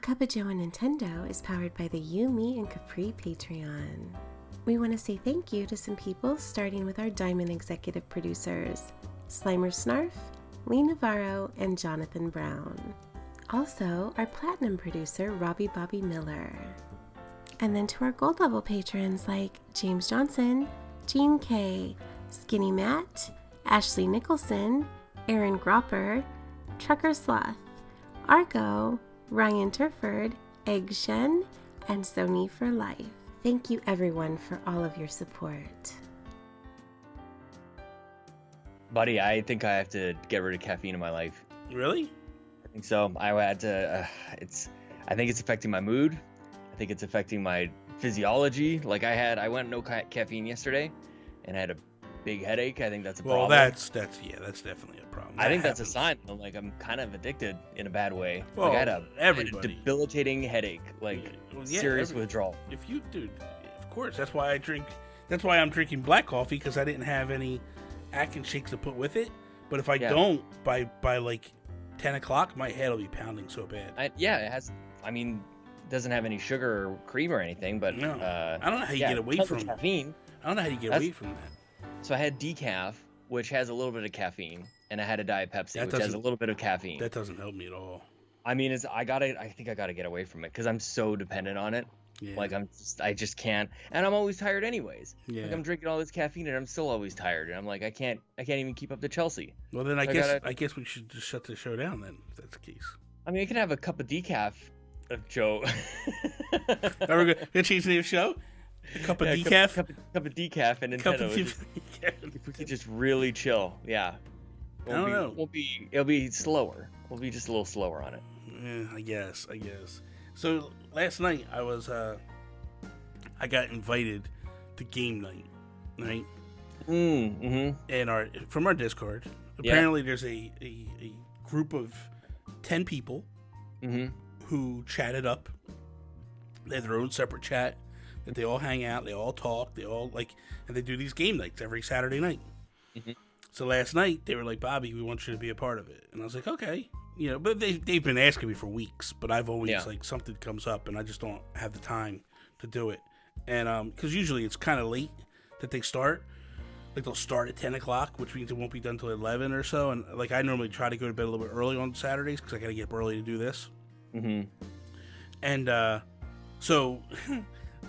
Cuppa Joe Nintendo is powered by the You, Me, and Capri Patreon. We want to say thank you to some people, starting with our Diamond executive producers, Slimer Snarf, Lee Navarro, and Jonathan Brown. Also, our Platinum producer, Robbie Bobby Miller. And then to our Gold level patrons like James Johnson, Gene K, Skinny Matt, Ashley Nicholson, Aaron Gropper, Trucker Sloth, Argo, Ryan Turford, Egg Shen, and Sony for Life. Thank you everyone for all of your support. Buddy, I think I have to get rid of caffeine in my life. Really? I think so. I had to. I think it's affecting my mood. I think it's affecting my physiology. Like I went no caffeine yesterday, and I had a big headache. I think that's a problem. Well, that's definitely a problem. I think that's a sign. Like I'm kind of addicted in a bad way. Well, like I had a debilitating headache, serious withdrawal. If you, dude, of course. That's why I drink. That's why I'm drinking black coffee, because I didn't have any Atkins shakes to put with it. But if I don't, by like 10 o'clock, my head will be pounding so bad. It has. I mean, doesn't have any sugar or cream or anything. But no, I don't know how you get away from caffeine. I don't know how you get away from that. So I had decaf, which has a little bit of caffeine, and I had a Diet Pepsi, which has a little bit of caffeine. That doesn't help me at all. I mean, I think I gotta get away from it because I'm so dependent on it. Yeah. Like I just can't, and I'm always tired anyways. Yeah. Like I'm drinking all this caffeine and I'm still always tired, and I'm like I can't even keep up to Chelsea. Well, then I guess we should just shut the show down then, if that's the case. I mean, I can have a cup of decaf of Joe. Are we gonna change the name of the show? A cup of decaf? Cup of decaf and Nintendo. If we could just really chill, yeah. I don't know. It'll be slower. We'll be just a little slower on it. Yeah, I guess. So last night I got invited to game night, right? And from our Discord, apparently there's a group of 10 people who chatted up. They have their own separate chat that they all hang out, they all talk, and they do these game nights every Saturday night. So last night they were like, Bobby, we want you to be a part of it, and I was like, okay. But they've been asking me for weeks, but I've always like something comes up and I just don't have the time to do it. And because usually it's kind of late that they start. Like they'll start at 10 o'clock, which means it won't be done till 11 or so. And like I normally try to go to bed a little bit early on Saturdays because I got to get up early to do this. And so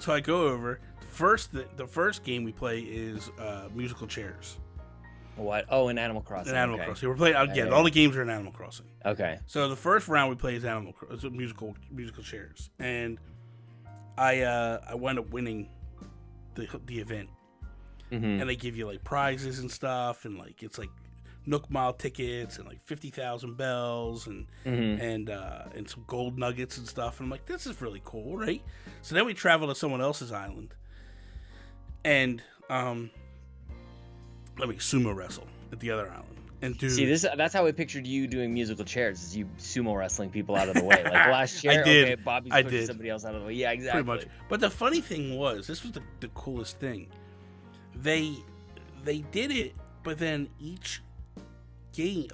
I go over. The first game we play is musical chairs. What? Oh, in Animal Crossing. Crossing. We're playing again. All the games are in Animal Crossing. Okay. So the first round we play is musical chairs, and I wound up winning the event, and they give you like prizes and stuff, and like it's like Nook Mile tickets and like 50,000 bells and some gold nuggets and stuff. And I'm like, this is really cool, right? So then we travel to someone else's island, and let me sumo wrestle at the other island and do. See, that's how I pictured you doing musical chairs, is you sumo wrestling people out of the way. Like last year, I did. Okay, Bobby's pushing somebody else out of the way. Yeah, exactly. Pretty much. But the funny thing was, this was the coolest thing. They did it, but then each game,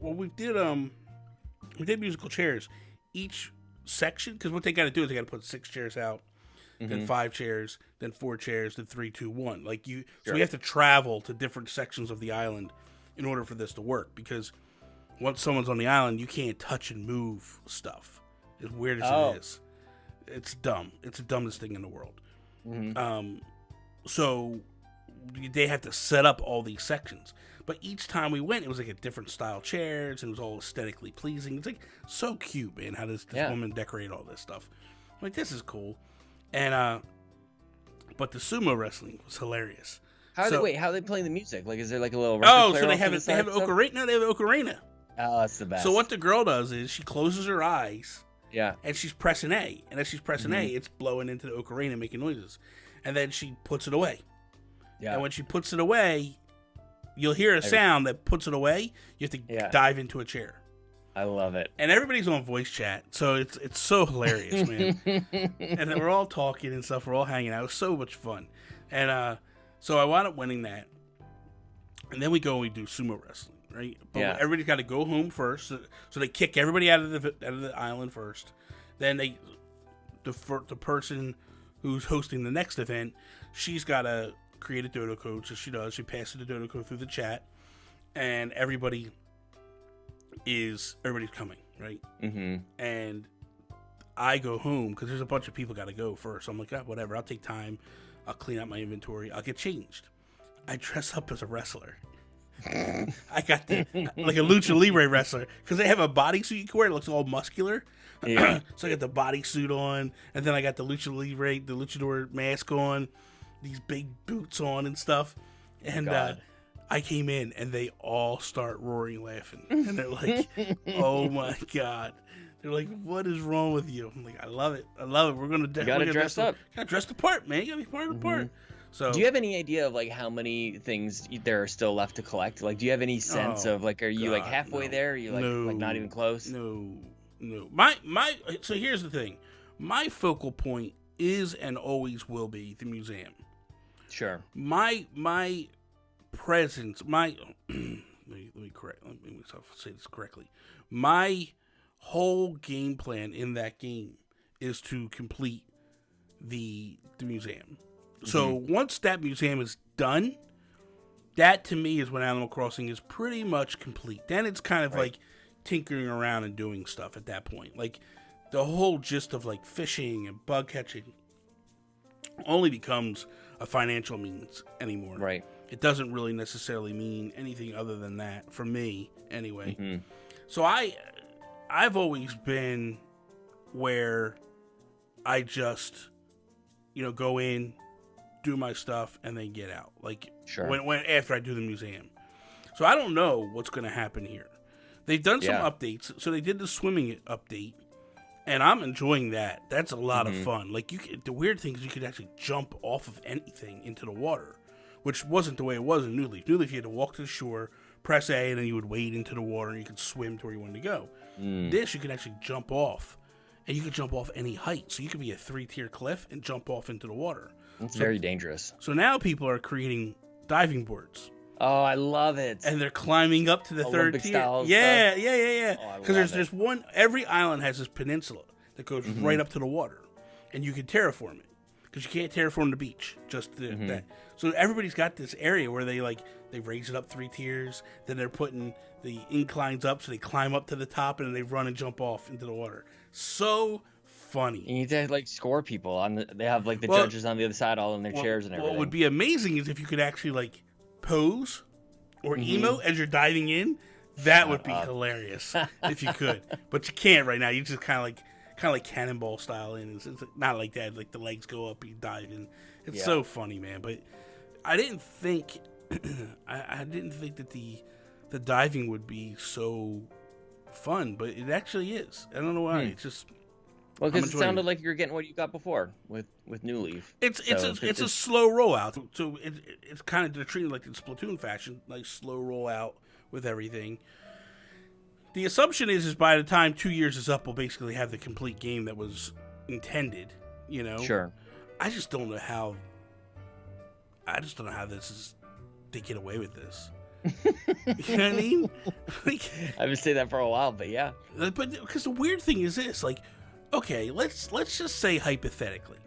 we did musical chairs. Each section, because what they got to do is they got to put 6 chairs out. Then 5 chairs, then 4 chairs, then 3, 2, 1. So we have to travel to different sections of the island in order for this to work. Because once someone's on the island, you can't touch and move stuff. As weird as it is, it's dumb. It's the dumbest thing in the world. So they have to set up all these sections. But each time we went, it was like a different style chairs, and it was all aesthetically pleasing. It's like so cute, man. How does this woman decorate all this stuff? I'm like, this is cool. And but the sumo wrestling was hilarious. How are they playing the music? Like, is there like a little record player? So they have an ocarina. No, they have an ocarina. Oh, that's the best. So what the girl does is she closes her eyes. Yeah. And she's pressing A, and as she's pressing A, it's blowing into the ocarina, making noises, and then she puts it away. Yeah. And when she puts it away, you'll hear a sound that puts it away. You have to dive into a chair. I love it. And everybody's on voice chat, so it's so hilarious, man. And then we're all talking and stuff. We're all hanging out. It was so much fun. And so I wound up winning that. And then we go and we do sumo wrestling, right? But everybody's got to go home first. So they kick everybody out of the island first. Then the person who's hosting the next event, she's got to create a dodo code. So she does. She passes the dodo code through the chat, and everybody's coming, right? Mm-hmm. And I go home because there's a bunch of people got to go first. So I'm like, whatever. I'll take time. I'll clean up my inventory. I'll get changed. I dress up as a wrestler. I got like a lucha libre wrestler because they have a bodysuit you can wear. It looks all muscular. Yeah. So I got the bodysuit on, and then I got the lucha libre, the luchador mask on, these big boots on and stuff. And I came in, and they all start roaring laughing, and they're like, "Oh my god!" They're like, "What is wrong with you?" I'm like, "I love it. I love it. We're gonna dress up. Gotta dress the part, man. You gotta be part of the part." So, do you have any idea of like how many things there are still left to collect? Like, do you have any sense of like, are you like halfway there? Are you like not even close? No. So here's the thing. My focal point is and always will be the museum. Sure. My presence. Let me say this correctly. My whole game plan in that game is to complete the museum. So once that museum is done, that to me is when Animal Crossing is pretty much complete. Then it's kind of like tinkering around and doing stuff at that point. Like the whole gist of like fishing and bug catching only becomes a financial means anymore. Right. It doesn't really necessarily mean anything other than that for me anyway. Mm-hmm. So I've always been where I just, go in, do my stuff, and then get out. Like when after I do the museum. So I don't know what's going to happen here. They've done some updates. So they did the swimming update, and I'm enjoying that. That's a lot of fun. Like the weird thing is you could actually jump off of anything into the water, which wasn't the way it was in New Leaf. New Leaf, you had to walk to the shore, press A, and then you would wade into the water, and you could swim to where you wanted to go. This, you can actually jump off, and you could jump off any height. So you could be a 3-tier cliff and jump off into the water. It's very dangerous. So now people are creating diving boards. Oh, I love it. And they're climbing up to the Olympic third tier. Style Yeah. Oh, because there's one, every island has this peninsula that goes right up to the water. And you can terraform it. Because you can't terraform the beach. Just that. So everybody's got this area where they raise it up 3 tiers. Then they're putting the inclines up so they climb up to the top and then they run and jump off into the water. So funny. You need to score people they have the judges on the other side all in their chairs and everything. What would be amazing is if you could actually pose or emote as you're diving in. That would be hilarious if you could. But you can't right now. You just kind of like cannonball style in. It's not like that. Like the legs go up, you dive in. It's so funny, man. But I didn't think I didn't think that the diving would be so fun, but it actually is. I don't know why. It's just because it sounded like you're getting what you got before with New Leaf. It's a slow rollout. So it's kind of treated like in Splatoon fashion, like slow rollout with everything. The assumption is by the time 2 years is up, we'll basically have the complete game that was intended. Sure. I just don't know how this is. They get away with this. You know what I mean? I've been saying that for a while, but yeah. But because the weird thing is this, okay, let's just say hypothetically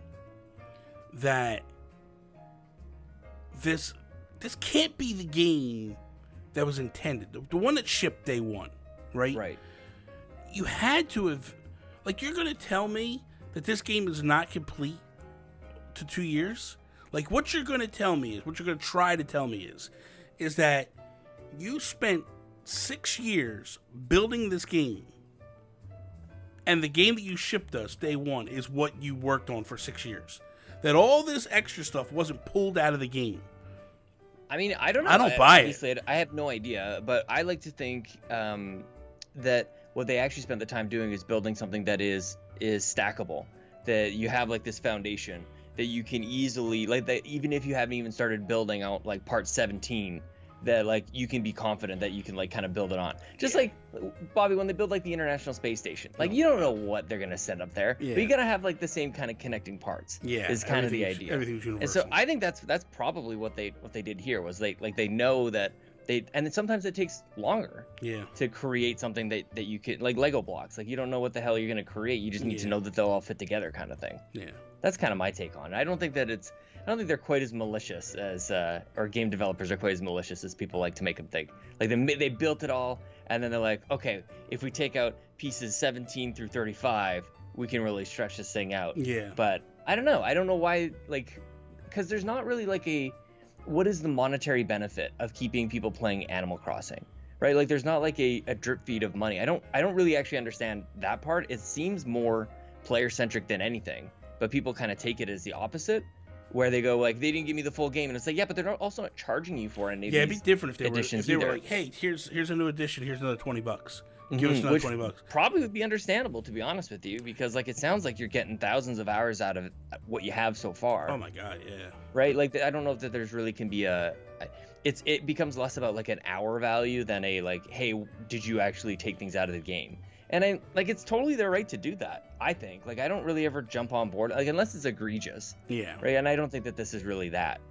that this can't be the game that was intended. The one that shipped day one, right? Right. You had to have, you're going to tell me that this game is not complete to 2 years? What you're going to tell me is, what you're going to try to tell me is that you spent 6 years building this game, and the game that you shipped us day one is what you worked on for 6 years. That all this extra stuff wasn't pulled out of the game. I mean, I don't know. I don't buy it. I have no idea, but I like to think that what they actually spent the time doing is building something that is stackable. That you have this foundation that you can easily that even if you haven't even started building out part 17, that you can be confident that you can kind of build it on. Just like Bobby, when they build the International Space Station, you don't know what they're gonna set up there, but you gotta have the same kind of connecting parts. Yeah, is kind of the idea. Everything's universal. And so I think that's probably what they did here was they know that and then sometimes it takes longer to create something that you could, like Lego blocks. Like, you don't know what the hell you're going to create. You just need to know that they'll all fit together, kind of thing. Yeah. That's kind of my take on it. I don't think they're quite as malicious as, or game developers are quite as malicious as people like to make them think. Like, they built it all, and then they're like, okay, if we take out pieces 17 through 35, we can really stretch this thing out. Yeah. But I don't know. I don't know why, like, because there's not really like what is the monetary benefit of keeping people playing Animal Crossing, right? Like, there's not like a drip feed of money. I don't really actually understand that part. It seems more player centric than anything, but people kind of take it as the opposite, where they go like, they didn't give me the full game, and it's like, yeah, but they're also not charging you for any of these it'd be different if they were either. like, hey, here's a new edition, here's another $20. Give us another $20. Probably would be understandable, to be honest with you, because like, it sounds like you're getting thousands of hours out of what you have so far. Oh my god, yeah. Right? Like, I don't know if that there's really can be it becomes less about like an hour value than a like, hey, did you actually take things out of the game? And it's totally their right to do that, I think. Like, I don't really ever jump on board, like, unless it's egregious. Yeah. Right? And I don't think that this is really that.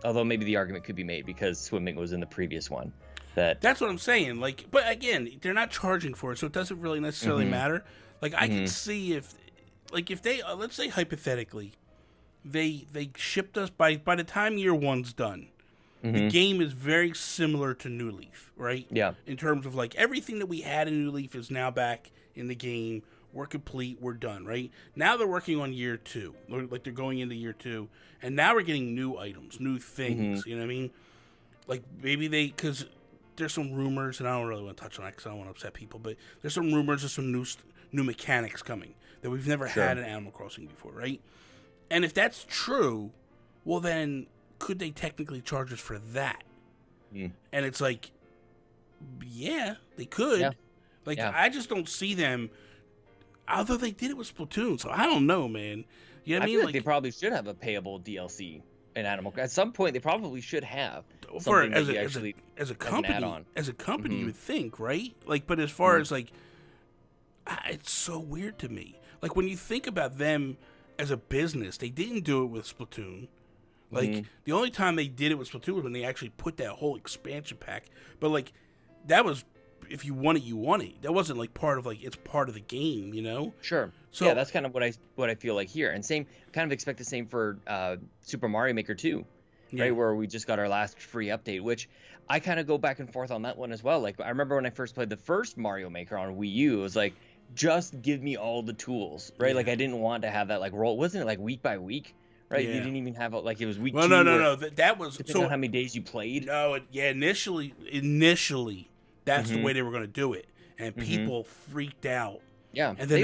Although maybe the argument could be made because swimming was in the previous one. That's what I'm saying. Like, but again, they're not charging for it, so it doesn't really necessarily matter. Like, I can see if they, let's say hypothetically, they shipped us by the time year one's done, the game is very similar to New Leaf, right? Yeah. In terms of like, everything that we had in New Leaf is now back in the game. We're complete. We're done, right? Now they're working on year 2. Like, they're going into year 2, and now we're getting new items, new things. You know what I mean? Like, maybe because there's some rumors, and I don't really want to touch on that because I don't want to upset people, but there's some rumors of some new mechanics coming that we've never had in Animal Crossing before, right? And if that's true, well then, could they technically charge us for that? And it's like, yeah, they could. Yeah. Like, I just don't see them, although they did it with Splatoon, so I don't know, man. You know what I mean? Feel like they probably should have a payable DLC in Animal Crossing. At some point, they probably should have something as a company, you would think, right? Like, but as far as like, it's so weird to me. Like, when you think about them as a business, they didn't do it with Splatoon. Like, the only time they did it with Splatoon was when they actually put that whole expansion pack. But like, that was, if you want it, you want it. That wasn't like part of like, it's part of the game, you know? Sure. So yeah, that's kind of what I feel like here. And kind of expect the same for Super Mario Maker 2, right? Where we just got our last free update, which I kind of go back and forth on that one as well. Like, I remember when I first played the first Mario Maker on Wii U, it was like, just give me all the tools, right? Yeah. Like, I didn't want to have that like roll. Wasn't it like week by week? Right, you didn't even have like, it was week 2. No. That was so how many days you played. No, initially, that's the way they were going to do it, and people freaked out. Yeah, and then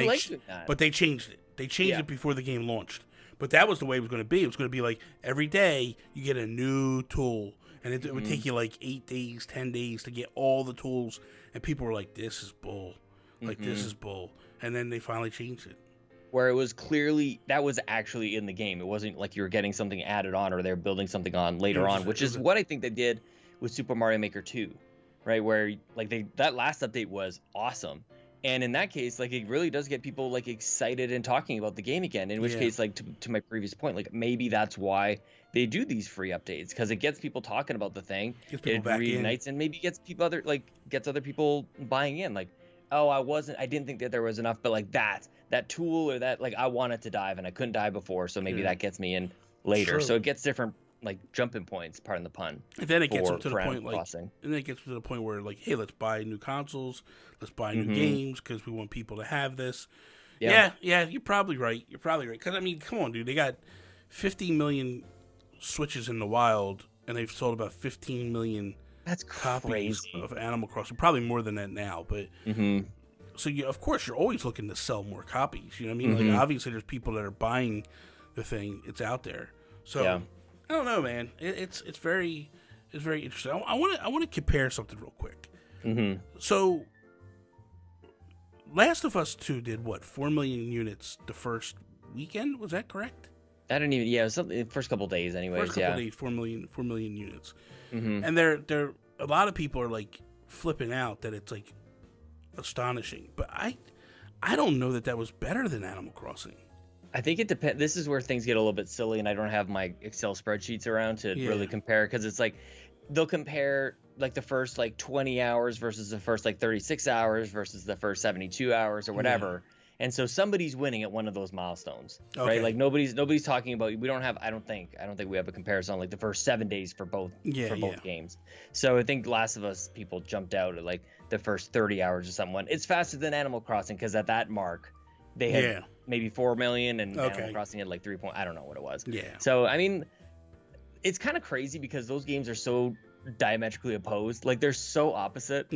but they changed it. They changed it before the game launched. But that was the way it was going to be. It was going to be like, every day you get a new tool, and it would take you like 8 days, 10 days to get all the tools, and people were like, "This is bull," this is bull, and then they finally changed it. Where it was clearly, that was actually in the game. It wasn't like you were getting something added on or they're building something on later on, which is what I think they did with Super Mario Maker 2, right? Where like that last update was awesome. And in that case, like, it really does get people like excited and talking about the game again. In which case, like, to my previous point, like, maybe that's why they do these free updates, because it gets people talking about the thing. It reignites and maybe gets other people buying in. Like, oh, I didn't think that there was enough, but like that tool or that, like, I wanted to dive and I couldn't dive before, so maybe that gets me in later. True. So it gets different like jumping points, pardon the pun. And then it gets them to the point where like, hey, let's buy new consoles, let's buy new games because we want people to have this. Yeah, you're probably right. Because I mean, come on, dude, they got 50 million Switches in the wild, and they've sold about 15 million. That's copies of Animal Crossing. Probably more than that now, but so of course you're always looking to sell more copies. You know what I mean? Like, obviously there's people that are buying the thing. It's out there. So I don't know, man. It's very interesting. I want to compare something real quick. So Last of Us 2 did what, 4 million units the first weekend? Was that correct? I don't even. Yeah, it was something the first couple days, anyways. First couple days, 4 million units. And they're a lot of people are like flipping out that it's like astonishing, but I don't know that was better than Animal Crossing. I think it depends. This is where things get a little bit silly, and I don't have my Excel spreadsheets around to really compare, because it's like they'll compare like the first like 20 hours versus the first like 36 hours versus the first 72 hours or whatever. And so somebody's winning at one of those milestones, right? Like nobody's talking about, we don't have, I don't think we have a comparison on like the first 7 days for both games. So I think Last of Us people jumped out at like the first 30 hours or something. It's faster than Animal Crossing because at that mark they had maybe 4 million and Animal Crossing had like 3 point, I don't know what it was. So I mean, it's kind of crazy because those games are so diametrically opposed. Like they're so opposite.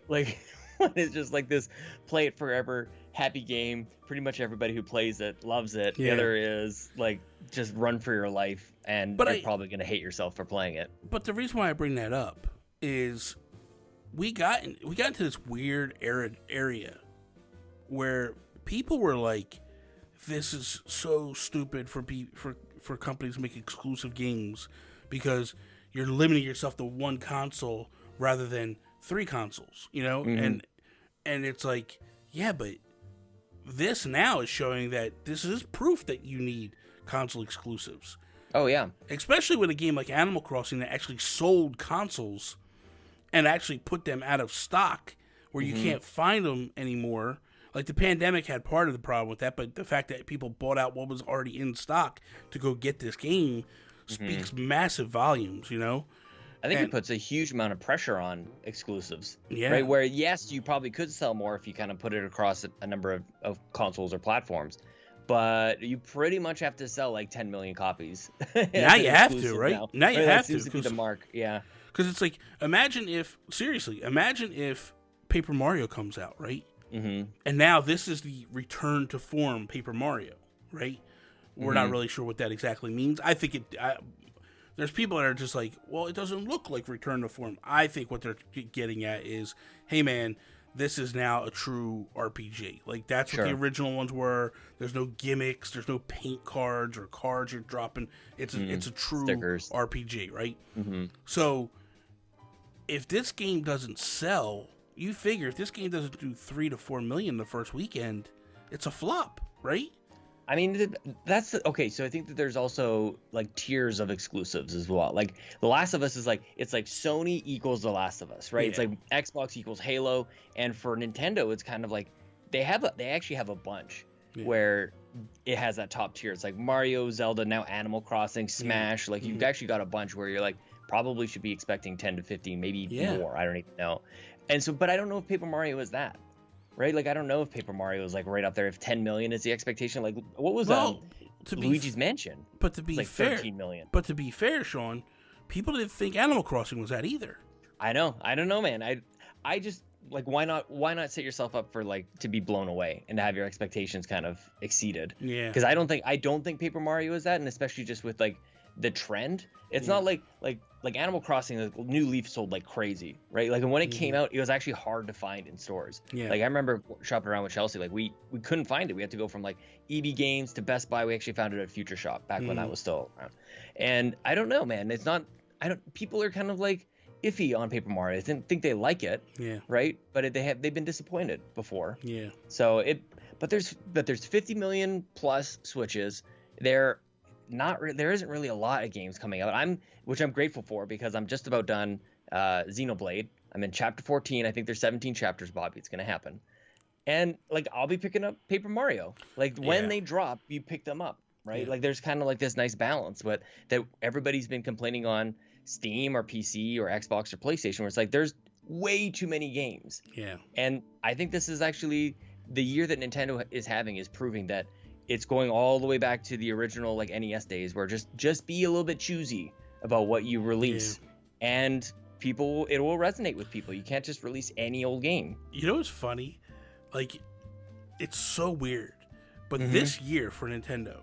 Like one is just like this play it forever happy game, pretty much everybody who plays it loves it. The other is like just run for your life and you're probably gonna hate yourself for playing it. But the reason why I bring that up is we got into this weird area where people were like, this is so stupid for companies to make exclusive games because you're limiting yourself to one console rather than 3 consoles, you know? And it's like, yeah, but this now is showing that this is proof that you need console exclusives. Oh, yeah. Especially with a game like Animal Crossing that actually sold consoles and actually put them out of stock where you can't find them anymore. Like, the pandemic had part of the problem with that, but the fact that people bought out what was already in stock to go get this game speaks massive volumes, you know? I think it puts a huge amount of pressure on exclusives, right? Where, yes, you probably could sell more if you kind of put it across a number of consoles or platforms, but you pretty much have to sell like 10 million copies. Now you have to, right? Now you have to. That seems to be the mark, yeah. Because it's like, imagine if Paper Mario comes out, right? And now this is the return to form Paper Mario, right? We're not really sure what that exactly means. I think there's people that are just like, well, it doesn't look like return to form. I think what they're getting at is, hey, man, this is now a true RPG. Like, that's what the original ones were. There's no gimmicks. There's no paint cards or cards you're dropping. It's a true stickers. RPG, right? So if this game doesn't sell, you figure if this game doesn't do 3 to 4 million the first weekend, it's a flop, right? I mean, okay. So I think that there's also like tiers of exclusives as well. Like The Last of Us is like, it's like Sony equals The Last of Us, right? It's like Xbox equals Halo, and for Nintendo, it's kind of like they actually have a bunch where it has that top tier. It's like Mario, Zelda, now Animal Crossing, Smash. Like you've actually got a bunch where you're like probably should be expecting 10 to 15, maybe more. I don't even know. And so, but I don't know if Paper Mario is that. Right, like I don't know if Paper Mario is like right up there. If 10 million is the expectation, like what was Luigi's Mansion? But to be like fair, 13 million. But to be fair, Sean, people didn't think Animal Crossing was that either. I know. I don't know, man. I just like why not set yourself up for like to be blown away and to have your expectations kind of exceeded? Yeah. Because I don't think Paper Mario is that, and especially just with like the trend, it's not like Animal Crossing, the New Leaf sold like crazy, right? Like when it came out, it was actually hard to find in stores. Like I remember shopping around with Chelsea, like we couldn't find it. We had to go from like EB Games to Best Buy. We actually found it at Future Shop back when that was still around. And I don't know, man. People are kind of like iffy on Paper Mario. I didn't think they like it, right? But they've been disappointed before. So but there's 50 million plus Switches. There isn't really a lot of games coming out. Which I'm grateful for because I'm just about done Xenoblade. I'm in chapter 14. I think there's 17 chapters, Bobby. It's gonna happen. And like I'll be picking up Paper Mario. Like when they drop, you pick them up, right? Like there's kind of like this nice balance, but that everybody's been complaining on Steam or PC or Xbox or PlayStation, where it's like there's way too many games. And I think this is actually the year that Nintendo is having is proving that it's going all the way back to the original like NES days, where just be a little bit choosy about what you release, and it will resonate with people. You can't just release any old game. You know what's funny? Like, it's so weird, but this year for Nintendo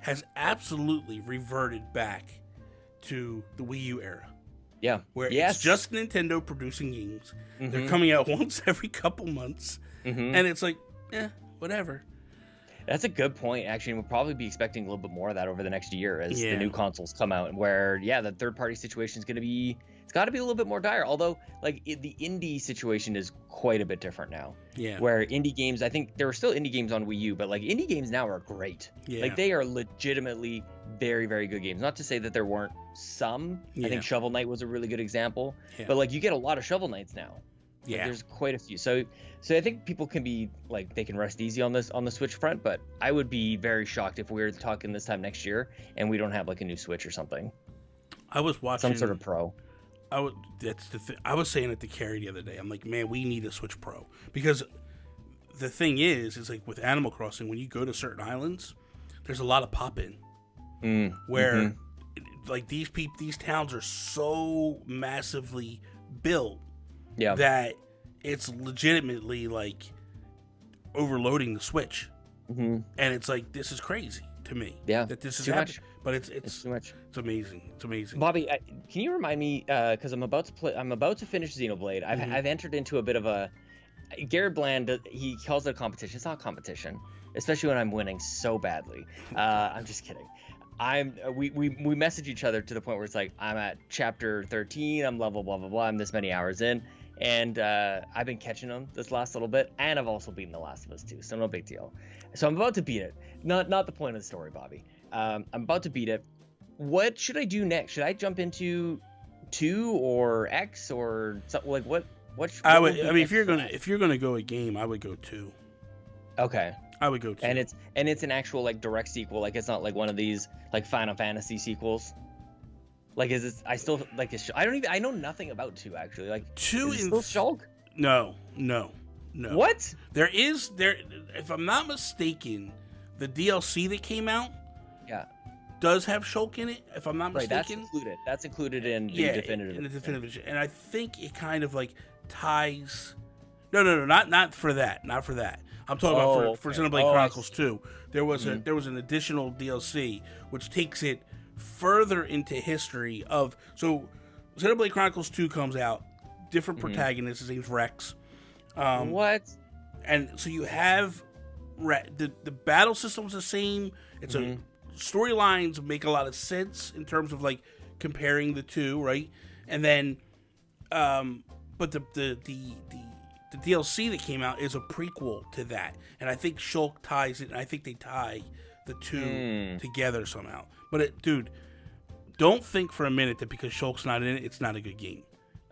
has absolutely reverted back to the Wii U era. Where it's just Nintendo producing games. They're coming out once every couple months, and it's like, whatever. That's a good point, actually. We'll probably be expecting a little bit more of that over the next year as the new consoles come out, where, the third-party situation is going to be it's got to be a little bit more dire. Although, like, the indie situation is quite a bit different now. Yeah. Where indie games, I think there were still indie games on Wii U, but like indie games now are great. Yeah. Like they are legitimately very, very good games. Not to say that there weren't some. Yeah. I think Shovel Knight was a really good example. Yeah. But like you get a lot of Shovel Knights now. Like, Yeah. there's quite a few. So I think people can be like, they can rest easy on the Switch front, but I would be very shocked if we were talking this time next year and we don't have like a new Switch or something. I was watching Some sort of Pro. That's the thing. I was saying it to Carrie the other day. I'm like, man, we need a Switch Pro, because the thing is like with Animal Crossing, when you go to certain islands, there's a lot of pop-in where like these towns are so massively built that it's legitimately like overloading the Switch, and it's like, this is crazy to me. Yeah, that this is too happening. much. But it's too much. It's amazing. It's amazing. Bobby, can you remind me? Because I'm about to finish Xenoblade. I've entered into a bit of a. Garrett Bland, he calls it a competition. It's not a competition, especially when I'm winning so badly. I'm just kidding. We message each other to the point where it's like, I'm at chapter 13. I'm level blah blah blah. I'm this many hours in, and I've been catching them this last little bit, and I've also beaten The Last of Us 2, so no big deal. So I'm about to beat it. Not the point of the story, Bobby. I'm about to beat it. What should I do next? Should I jump into 2 or X or something like what? I mean, if you're gonna go a game, I would go 2. Okay. I would go 2. And it's an actual like direct sequel. Like it's not like one of these like Final Fantasy sequels. Like is it? I still like. I know nothing about 2 actually. Like 2 is it still Shulk? No. What? There. If I'm not mistaken, the DLC that came out. Yeah. Does have Shulk in it, if I'm not mistaken. Right, that's included in the definitive. In the definitive edition. And I think it kind of like ties. No, not for that. Not for that. I'm talking about for Xenoblade Chronicles 2. There was an additional DLC which takes it further into history of. So Xenoblade Chronicles 2 comes out, different protagonist. His name's Rex. What? And so you have the battle system's the same. It's a storylines make a lot of sense in terms of like comparing the two, right? And then, but the DLC that came out is a prequel to that, and I think Shulk ties it. And I think they tie the two together somehow. But dude, don't think for a minute that because Shulk's not in it, it's not a good game.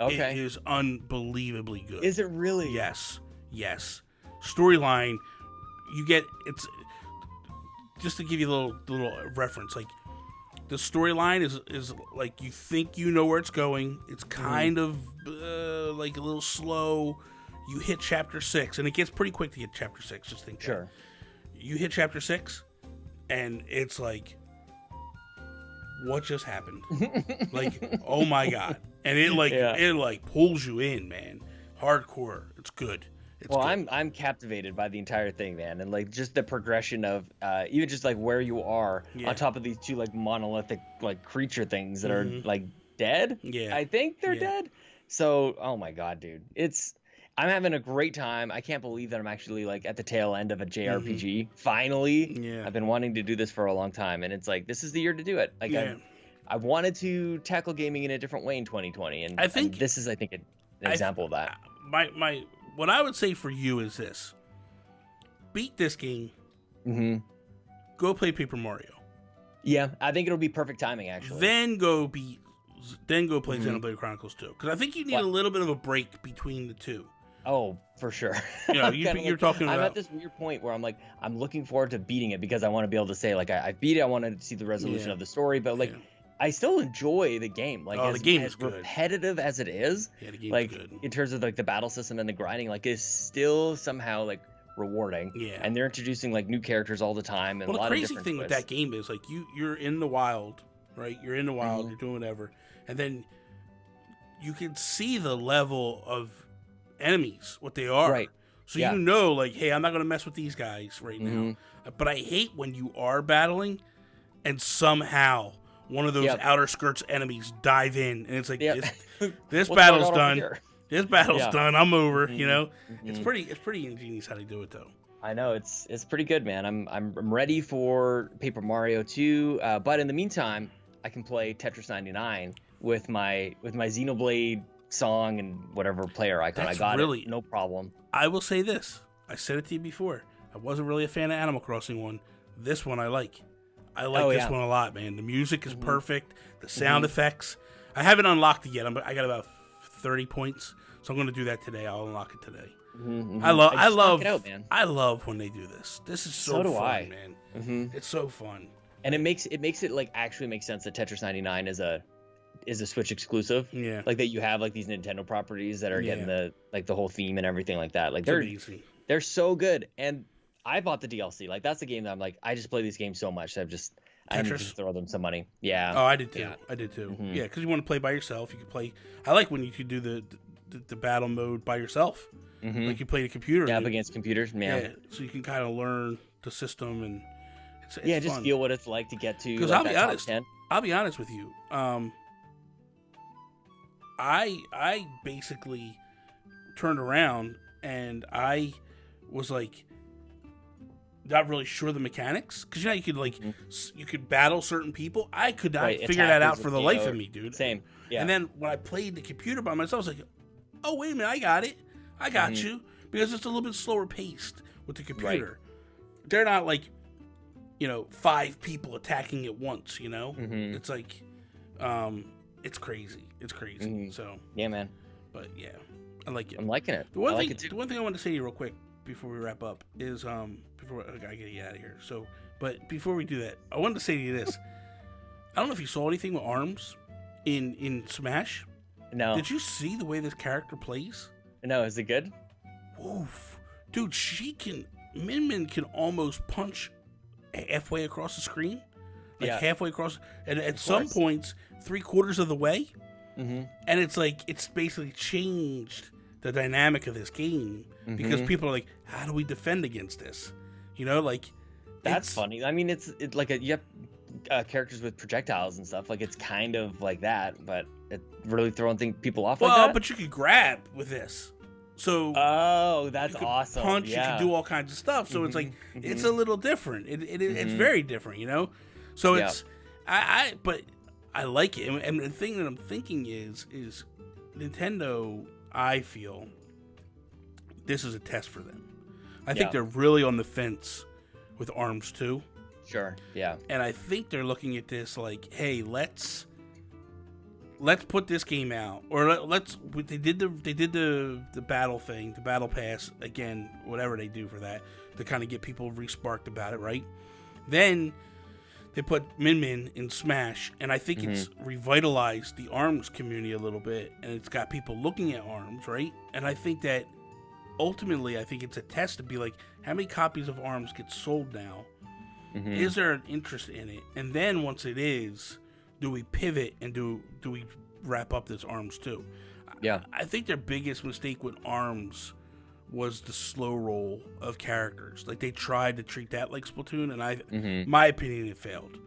Okay, it is unbelievably good. Is it really? Yes. Storyline, you get it's. Just to give you a little reference, like the storyline is like you think you know where it's going. It's kind of like a little slow. You hit chapter 6, and it gets pretty quick to get chapter 6. Just think sure. You hit chapter 6, and it's like, what just happened? Like, oh my god! And it pulls you in, man. Hardcore. It's good. Well, I'm captivated by the entire thing, man, and like just the progression of even just like where you are on top of these two like monolithic like creature things that are like dead. Yeah, I think they're dead. So, oh my god, dude, I'm having a great time. I can't believe that I'm actually like at the tail end of a JRPG. Finally, I've been wanting to do this for a long time, and it's like this is the year to do it. Like I wanted to tackle gaming in a different way in 2020, and this is an example of that. What I would say for you is this: beat this game. Go play Paper Mario. Yeah, I think it'll be perfect timing actually. Then go play Xenoblade Chronicles 2, because I think you need a little bit of a break between the two. Oh, for sure. You know, you're talking about. I'm at this weird point where I'm looking forward to beating it because I want to be able to say like I beat it. I want to see the resolution of the story, but like. I still enjoy the game. Like the game is as repetitive as it is. Yeah, the game like is good. In terms of like the battle system and the grinding, like it's still somehow like rewarding. Yeah. And they're introducing like new characters all the time and a lot of different the crazy thing with that game is like you're in the wild, right? You're in the wild, you're doing whatever, and then you can see the level of enemies, what they are. Right. So you know, like, hey, I'm not gonna mess with these guys right now. But I hate when you are battling and somehow one of those outer skirts enemies dive in, and it's like this battle's done. This battle's done. I'm over. You know, it's pretty ingenious how they do it though. I know it's pretty good, man. I'm ready for Paper Mario 2, but in the meantime, I can play Tetris 99, with my Xenoblade song and whatever player icon. I got it, no problem. I will say this. I said it to you before. I wasn't really a fan of Animal Crossing one. This one I like. I like this one a lot, man. The music is perfect. The sound effects. I haven't unlocked it yet. I got about 30 points, so I'm going to do that today. I'll unlock it today. I love when they do this. This is so fun, man. It's so fun. And it makes it like actually makes sense that Tetris 99 is a Switch exclusive. Yeah. Like that you have like these Nintendo properties that are getting the whole theme and everything like that. Like they're so good. And I bought the DLC. Like that's the game that I'm like, I just play these games so much that I need to throw them some money. Yeah. Oh, I did too. Yeah. I did too. Yeah, because you want to play by yourself. You can play. I like when you can do the battle mode by yourself. Like you play the computer. Yeah, up against computers. Yeah. So you can kind of learn the system and it's just fun. feel what it's like to get to. Because like, I'll be honest with you. I basically turned around and I was like not really sure of the mechanics, because you could like you could battle certain people. I could not figure that out for the life of me, dude. Same. Yeah. And then when I played the computer by myself, I was like, oh wait a minute, I got it. I got you, because it's a little bit slower paced with the computer. Right. They're not like 5 people attacking at once. It's like it's crazy. It's crazy. So yeah, man. But yeah, I like it. I'm liking it. The one thing I want to say to you real quick before we wrap up is before I gotta get you out of here. So, but before we do that, I wanted to say to you this. I don't know if you saw anything with arms in Smash. No. Did you see the way this character plays? No. Is it good? Oof, dude, Min Min can almost punch halfway across the screen. Halfway across, and at some points 3/4 of the way. And it's like it's basically changed the dynamic of this game because people are like, how do we defend against this? That's funny. I mean, it's like you have characters with projectiles and stuff. Like it's kind of like that, but it's really throwing people off. Well, but you could grab with this. So that's awesome. Punch, you can do all kinds of stuff. So it's like it's a little different. It's very different, So it's but I like it, and the thing that I'm thinking is Nintendo. I feel this is a test for them. I think they're really on the fence with ARMS 2. Sure. Yeah. And I think they're looking at this like, hey, let's put this game out, or they did the battle thing, the battle pass again, whatever they do for that to kind of get people re-sparked about it, right? Then they put Min Min in Smash, and I think it's revitalized the ARMS community a little bit, and it's got people looking at ARMS, right? And I think that ultimately, I think it's a test to be like, how many copies of ARMS get sold now? Is there an interest in it? And then once it is, do we pivot and do we wrap up this ARMS too? Yeah. I think their biggest mistake with ARMS was the slow roll of characters. Like they tried to treat that like Splatoon, and my opinion, it failed.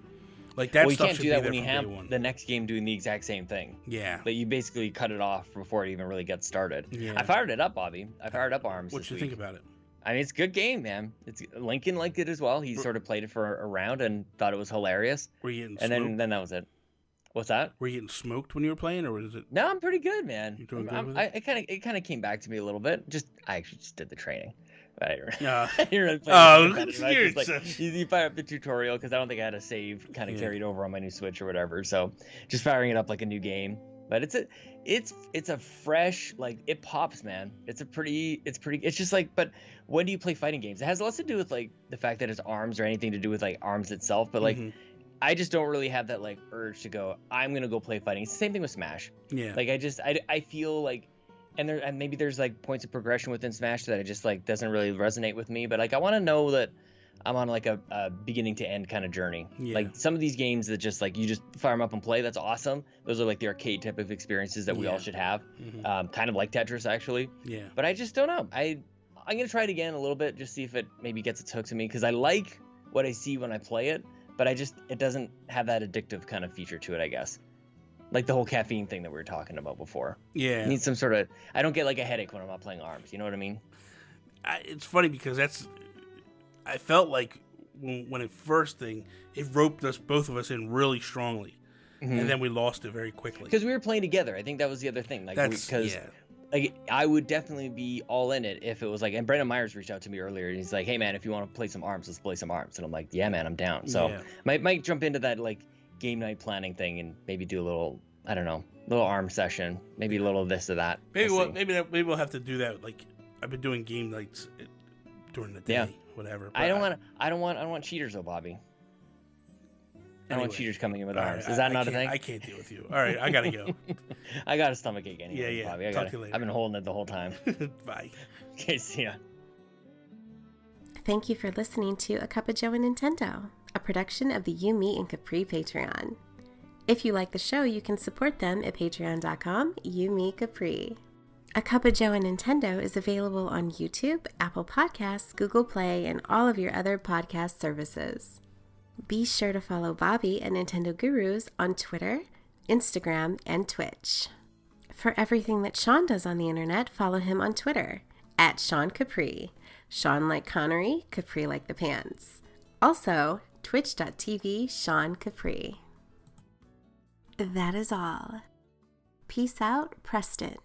Like that stuff should be there from day one. You can't do that when you have the next game doing the exact same thing. Yeah. Like you basically cut it off before it even really gets started. Yeah. I fired it up, Bobby. I fired up ARMS. What you think about it? I mean, it's a good game, man. Lincoln liked it as well. He sort of played it for a round and thought it was hilarious. Were you getting smoked? And then that was it. What's that? Were you getting smoked when you were playing, or was it? No, I'm pretty good, man. You doing good with it? It kind of came back to me a little bit. I actually just did the training. I you fire up the tutorial because I don't think I had a save kind of carried over on my new Switch or whatever. So just firing it up like a new game. But it's a fresh, like, it pops, man. It's just like, but when do you play fighting games? It has less to do with like the fact that it's ARMS or anything to do with like ARMS itself, but like I just don't really have that like urge to go, I'm gonna go play fighting. It's the same thing with Smash. Yeah. Like I feel like, and maybe there's like points of progression within Smash that it just like doesn't really resonate with me, but like I want to know that I'm on like a beginning to end kind of journey. Yeah. Like some of these games that just like you just fire them up and play, that's awesome. Those are like the arcade type of experiences that we all should have. Kind of like Tetris actually. Yeah. But I just don't know. I'm gonna try it again a little bit, just see if it maybe gets its hook to me, because I like what I see when I play it, but it doesn't have that addictive kind of feature to it, I guess. Like the whole caffeine thing that we were talking about before. Yeah. It needs some sort of, I don't get like a headache when I'm not playing ARMS. You know what I mean? It's funny because I felt like when it first thing, it roped both of us in really strongly. and then we lost it very quickly. Because we were playing together. I think that was the other thing. Like, like I would definitely be all in it if it was like. And Brendan Myers reached out to me earlier, and he's like, "Hey man, if you want to play some ARMS, let's play some ARMS." And I'm like, "Yeah man, I'm down." So might jump into that like game night planning thing and maybe do a little, I don't know, little ARMS session, maybe a little this or that. Maybe we'll have to do that. Like I've been doing game nights during the day, whatever. I don't want cheaters though, Bobby. I don't want cheaters coming in with ARMS. Right, Is that not a thing? I can't deal with you. All right, I gotta go. I got a stomachache anyway, Bobby. Talk to you later. I've been holding it the whole time. Bye. Okay, see ya. Thank you for listening to A Cuppa Joe Nintendo, a production of the You, Me, and Capri Patreon. If you like the show, you can support them at patreon.com, You, Me, Capri. A Cuppa Joe Nintendo is available on YouTube, Apple Podcasts, Google Play, and all of your other podcast services. Be sure to follow Bobby at Nintendo Gurus on Twitter, Instagram, and Twitch. For everything that Sean does on the internet, follow him on Twitter at Sean Capri. Sean like Connery, Capri like the pants. Also, twitch.tv Sean Capri. That is all. Peace out, Preston.